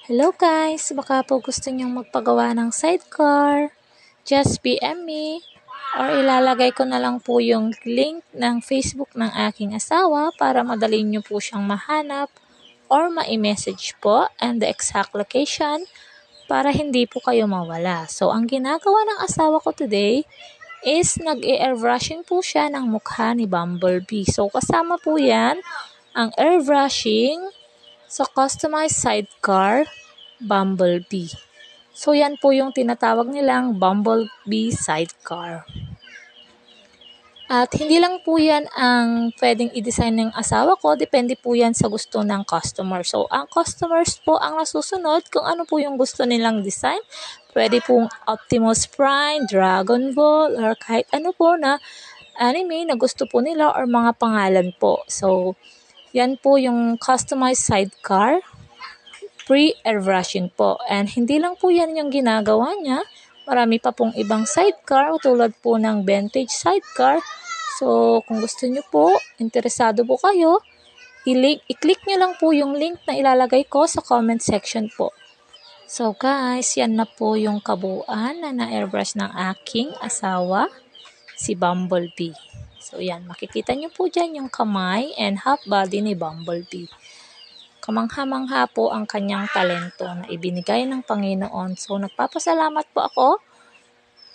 Hello guys! Baka po gusto nyong magpagawa ng sidecar. Just PM me. Or ilalagay ko na lang po yung link ng Facebook ng aking asawa para madali nyo po siyang mahanap or ma-message po and the exact location para hindi po kayo mawala. So, ang ginagawa ng asawa ko today is nag-airbrushing po siya ng mukha ni Bumblebee. So, kasama po yan ang airbrushing sa customized sidecar Bumblebee. So, yan po yung tinatawag nilang Bumblebee sidecar. At hindi lang po yan ang pwedeng i-design ng asawa ko, depende po yan sa gusto ng customer. So, ang customers po ang nasusunod kung ano po yung gusto nilang design. Pwede pong Optimus Prime, Dragon Ball, or kahit ano po na anime na gusto po nila or mga pangalan po. So, yan po yung customized sidecar, pre-airbrushing po. And hindi lang po yan yung ginagawa niya. Marami pa pong ibang sidecar tulad po ng vintage sidecar. So, kung gusto nyo po, interesado po kayo, i-click nyo lang po yung link na ilalagay ko sa comment section po. So guys, yan na po yung kabuuan na na-airbrush ng aking asawa, si Bumblebee. So yan, makikita nyo po dyan yung kamay and half body ni Bumblebee. Kamangha-mangha po ang kanyang talento na ibinigay ng Panginoon. So nagpapasalamat po ako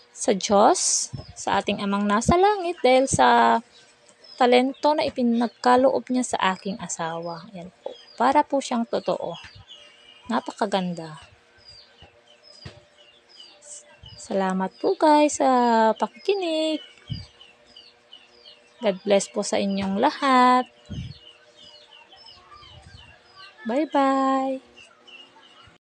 sa Diyos, sa ating amang nasa langit dahil sa talento na ipinagkaloob niya sa aking asawa. Yan po. Para po siyang totoo. Napakaganda. Salamat po guys sa pakikinig. God bless po sa inyong lahat. Bye-bye.